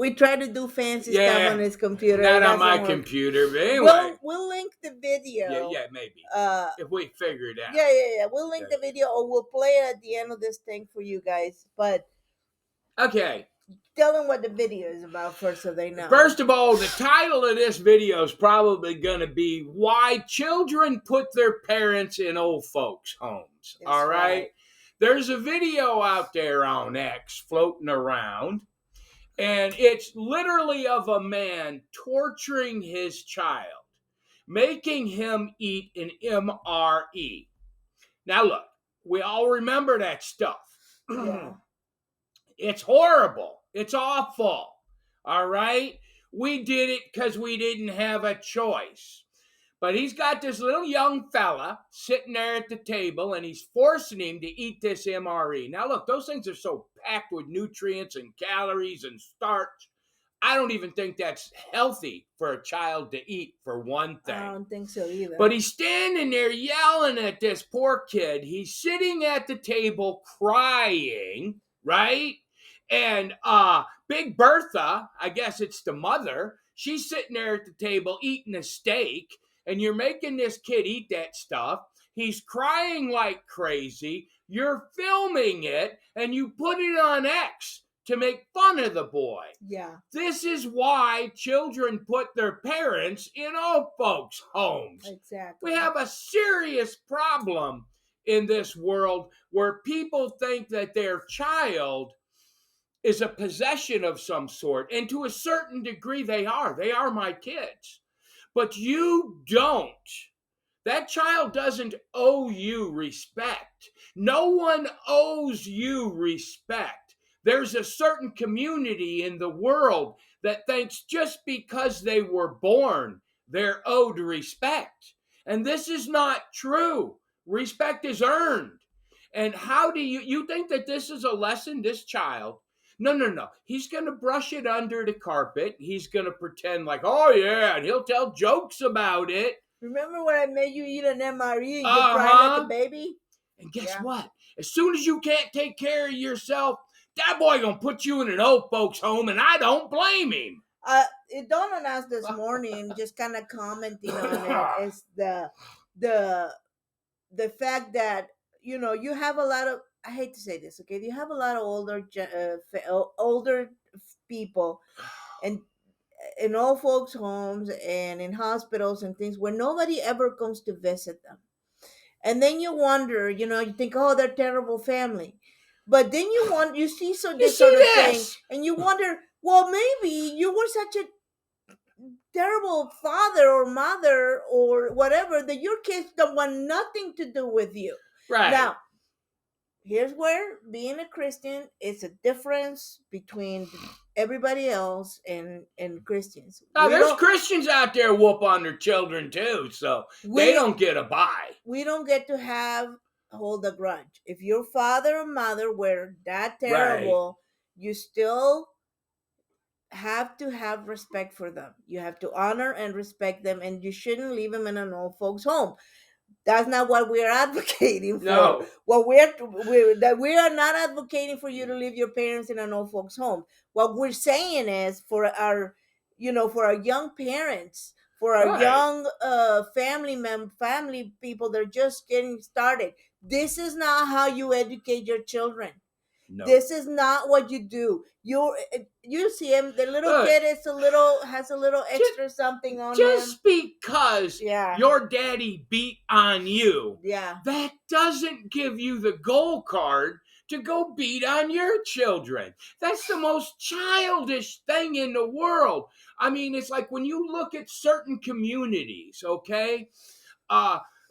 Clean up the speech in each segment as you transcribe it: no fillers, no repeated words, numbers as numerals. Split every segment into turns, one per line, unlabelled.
We try to do fancy stuff on his computer.
Not
It
on my
doesn't work.
computer, but anyway.
We'll link the video.
Yeah, maybe.
Uh,
If we figure it out.
yeah. We'll link the video, or we'll play it at the end of this thing for you guys. But
okay.
Tell them what the video is about first, so they know.
First of all, the title of this video is probably going to be Why Children Put Their Parents in Old Folks' Homes.
That's
all right?
right.
There's a video out there on X floating around, and it's literally of a man torturing his child, making him eat an MRE. Now, look, we all remember that stuff.
Yeah.
It's horrible. It's awful. All right? We did it because we didn't have a choice. But he's got this little young fella sitting there at the table, and he's forcing him to eat this MRE. Now, look, those things are so packed with nutrients and calories and starch. I don't even think that's healthy for a child to eat, for one thing.
I don't think so either.
But he's standing there yelling at this poor kid. He's sitting at the table crying, right? And Big Bertha, I guess it's the mother, she's sitting there at the table eating a steak, and you're making this kid eat that stuff. He's crying like crazy. You're filming it, and you put it on X to make fun of the boy.
Yeah.
This is why children put their parents in old folks' homes.
Exactly.
We have a serious problem in this world where people think that their child is a possession of some sort. And to a certain degree, they are. They are my kids. But you don't. That child doesn't owe you respect. No one owes you respect. There's a certain community in the world that thinks just because they were born, they're owed respect. And this is not true. Respect is earned. And how do you think that this is a lesson, this child? No. He's going to brush it under the carpet. He's going to pretend like, oh, yeah, and he'll tell jokes about it.
Remember when I made you eat an MRE and you cried like a baby?
And guess what? As soon as you can't take care of yourself, that boy going to put you in an old folks home, and I don't blame him.
It dawned on us this morning, just kind of commenting on it, is the fact that, you know, you have a lot of, I hate to say this, okay? You have a lot of older people and in old folks' homes and in hospitals and things where nobody ever comes to visit them. And then you wonder, you know, you think, oh, they're a terrible family. But then you see this sort of thing, and you wonder, well, maybe you were such a terrible father or mother or whatever that your kids don't want nothing to do with you.
Right.
Now, here's where being a Christian is a difference between everybody else and Christians.
Now, there's Christians out there whoop on their children too, so they don't get a bye.
We don't get to hold a grudge. If your father or mother were that terrible, you still have to have respect for them. You have to honor and respect them, and you shouldn't leave them in an old folks' home. That's not what we're advocating for.
No.
What we are not advocating for you to leave your parents in an old folks' home. What we're saying is for our young parents, for our young family people that are just getting started. This is not how you educate your children. No. This is not what you do. You see him. The little kid has a little extra something on him.
Just because your daddy beat on you, that doesn't give you the gold card to go beat on your children. That's the most childish thing in the world. I mean, it's like when you look at certain communities, okay,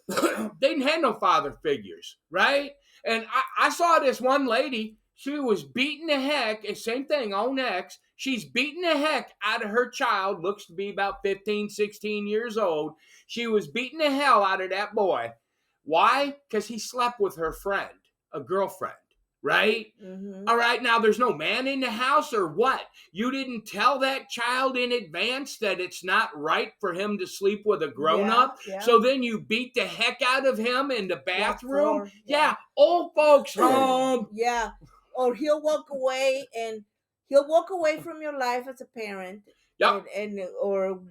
they didn't have no father figures, right? And I saw this one lady. She was beating the heck, same thing on X. She's beating the heck out of her child, looks to be about 15, 16 years old. She was beating the hell out of that boy. Why? Because he slept with her friend, a girlfriend, right? Mm-hmm. All right, now there's no man in the house or what? You didn't tell that child in advance that it's not right for him to sleep with a grown-up? Yeah. So then you beat the heck out of him in the bathroom? Yeah, old folks home.
Yeah. Or he'll walk away and he'll walk away from your life as a parent,
Yep.
and or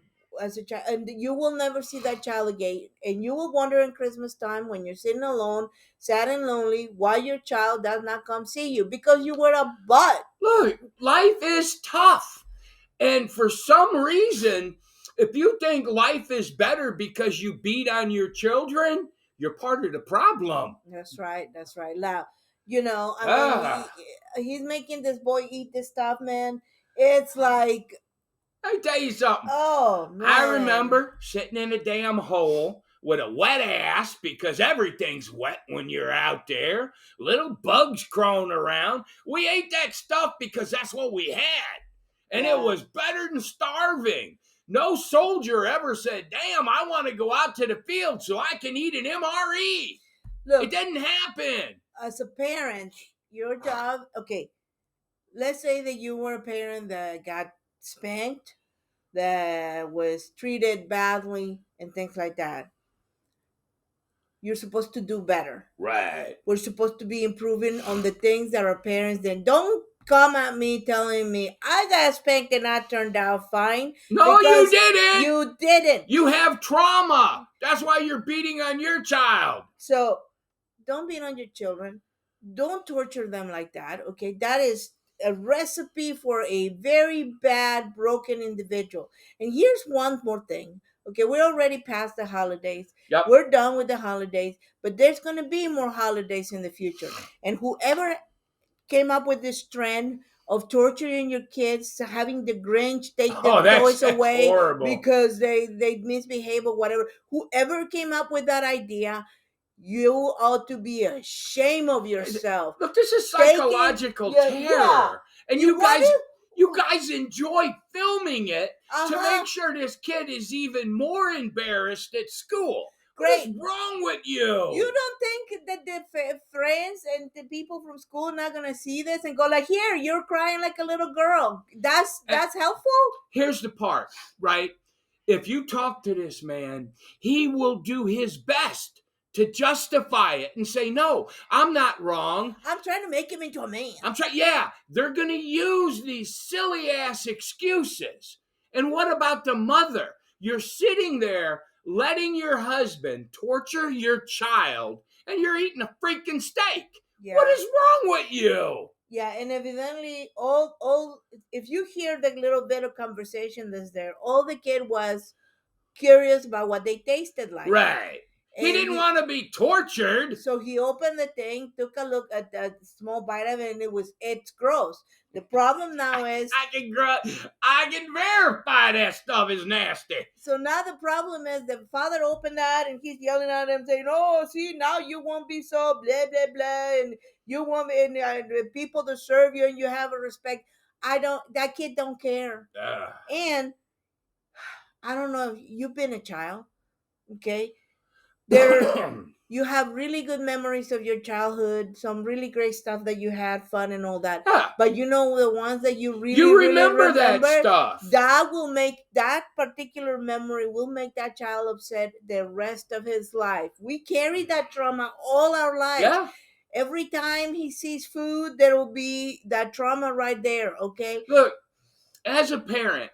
as a child, and you will never see that child again. And you will wonder in Christmas time when you're sitting alone, sad and lonely, why your child does not come see you because you were a butt.
Look, life is tough. And for some reason, if you think life is better because you beat on your children, you're part of the problem.
That's right. That's right. Now, I mean, he's making this boy eat this stuff, man. It's like,
let me tell you something.
Oh, man.
I remember sitting in a damn hole with a wet ass because everything's wet when you're out there. Little bugs crawling around. We ate that stuff because that's what we had. And it was better than starving. No soldier ever said, damn, I want to go out to the field so I can eat an MRE. Look, it didn't happen.
As a parent, your job, okay, let's say that you were a parent that got spanked, that was treated badly, and things like that. You're supposed to do better.
Right.
We're supposed to be improving on the things that our parents did. Don't come at me telling me I got spanked and I turned out fine.
No, you didn't.
You didn't.
You have trauma. That's why you're beating on your child.
So don't beat on your children. Don't torture them like that. Okay, that is a recipe for a very bad, broken individual. And here's one more thing. Okay, we're already past the holidays.
Yep.
We're done with the holidays, but there's going to be more holidays in the future. And whoever came up with this trend of torturing your kids, having the Grinch take their toys away because they misbehave or whatever, whoever came up with that idea, you ought to be ashamed of yourself.
Look, this is psychological terror. Yeah. And you guys enjoy filming it to make sure this kid is even more embarrassed at school. Great. What's wrong with you?
You don't think that the friends and the people from school are not gonna see this and go like, "Here, you're crying like a little girl." That's helpful.
Here's the part, right? If you talk to this man, he will do his best to justify it and say, no, I'm not wrong.
I'm trying to make him into a man.
Yeah, they're going to use these silly ass excuses. And what about the mother? You're sitting there letting your husband torture your child and you're eating a freaking steak. Yeah. What is wrong with you?
Yeah, and evidently, all if you hear the little bit of conversation that's there, all the kid was curious about what they tasted like.
Right. He didn't want to be tortured.
So he opened the thing, took a look at the small bite of it, and it's gross. The problem now is
I can verify that stuff is nasty.
So now the problem is the father opened that and he's yelling at him saying, "Oh, see, now you won't be so blah blah blah, and you want people to serve you and you have a respect." That kid don't care. And I don't know if you've been a child, okay? You have really good memories of your childhood, some really great stuff that you had fun and all that. But you know the ones that you remember
that stuff.
That particular memory will make that child upset the rest of his life. We carry that trauma all our lives.
Yeah.
Every time he sees food, there will be that trauma right there, okay?
Look, as a parent,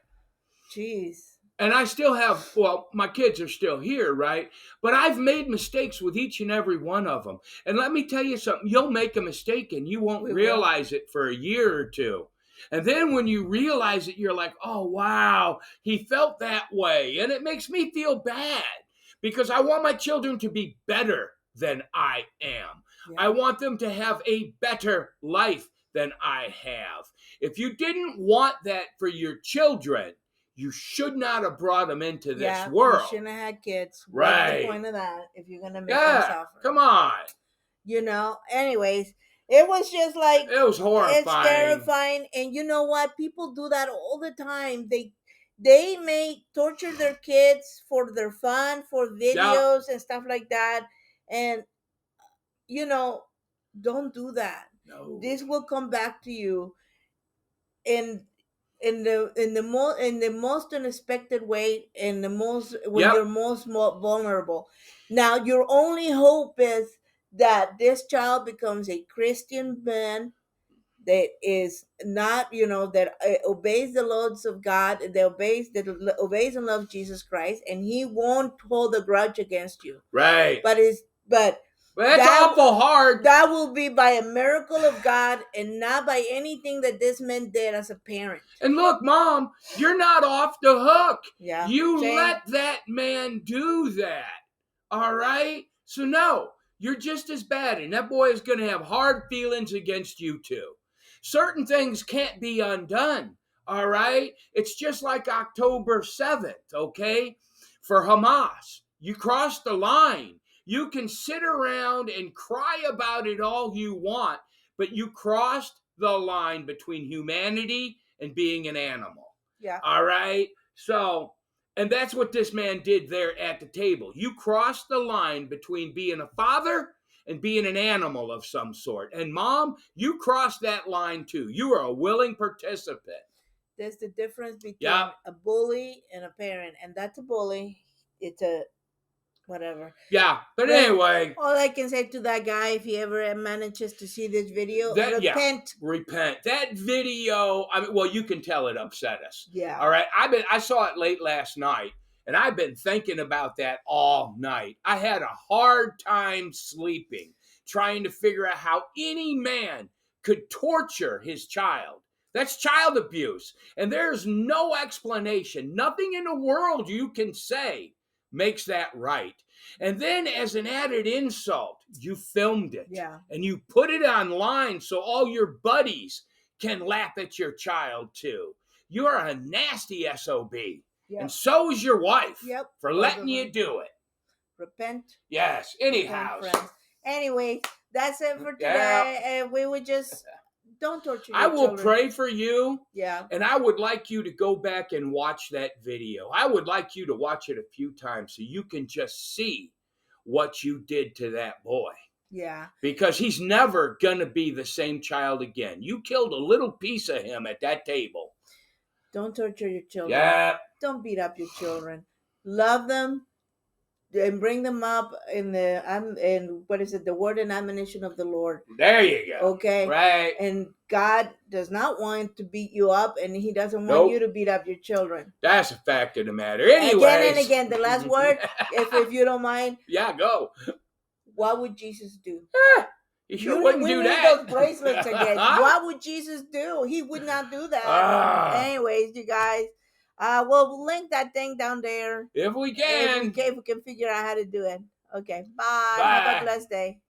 jeez.
And I still have, my kids are still here, right? But I've made mistakes with each and every one of them. And let me tell you something, you'll make a mistake and you won't realize it for a year or two. And then when you realize it, you're like, oh, wow, he felt that way. And it makes me feel bad because I want my children to be better than I am. Yeah. I want them to have a better life than I have. If you didn't want that for your children, you should not have brought them into this world.
You shouldn't have had kids.
Right.
What's the point of that if you're going to make them suffer?
Come on.
Anyways, it was just like...
It was horrifying.
It's terrifying. And you know what? People do that all the time. They may torture their kids for their fun, for videos and stuff like that. And, don't do that.
No.
This will come back to you in the most unexpected way, when you're most vulnerable. Now, your only hope is that this child becomes a Christian man that is not, that obeys the laws of God, that obeys and loves Jesus Christ, and He won't hold a grudge against you.
Right.
But
that's awful hard.
That will be by a miracle of God and not by anything that this man did as a parent.
And look, Mom, you're not off the hook.
Yeah.
You let that man do that. All right? So no, you're just as bad, and that boy is going to have hard feelings against you too. Certain things can't be undone. All right? It's just like October 7th, okay? For Hamas. You crossed the line. You can sit around and cry about it all you want, but you crossed the line between humanity and being an animal.
Yeah.
All right? So, and that's what this man did there at the table. You crossed the line between being a father and being an animal of some sort. And Mom, you crossed that line too. You are a willing participant.
There's the difference between a bully and a parent, and that's a bully. It's a whatever.
Yeah, but anyway.
All I can say to that guy, if he ever manages to see this video, repent.
Yeah, repent. That video, I mean, well, you can tell it upset us.
Yeah.
All right. I saw it late last night, and I've been thinking about that all night. I had a hard time sleeping, trying to figure out how any man could torture his child. That's child abuse. And there's no explanation. Nothing in the world you can say makes that right. And then as an added insult, you filmed it.
Yeah.
And you put it online so all your buddies can laugh at your child too. You're a nasty SOB. Yep. And so is your wife.
Yep.
For letting you do it.
Repent.
Yes. Anyhow.
Anyway, that's it for today. And we would just... Don't torture your
I will
children.
Pray for you.
Yeah.
And I would like you to go back and watch that video. I would like you to watch it a few times so you can just see what you did to that boy.
Yeah.
Because he's never going to be the same child again. You killed a little piece of him at that table.
Don't torture your children.
Yeah.
Don't beat up your children. Love them. And bring them up in the word and admonition of the Lord.
There you go.
Okay.
Right.
And God does not want to beat you up, and He doesn't want you to beat up your children.
That's a fact of the matter. Anyway.
Again and again, the last word, if you don't mind.
Yeah, go.
What would Jesus do?
He sure wouldn't do that.
Those bracelets again. What would Jesus do? He would not do that. Anyways, you guys. We'll link that thing down there.
If we can.
If we can figure out how to do it. Okay. Bye. Have a blessed day.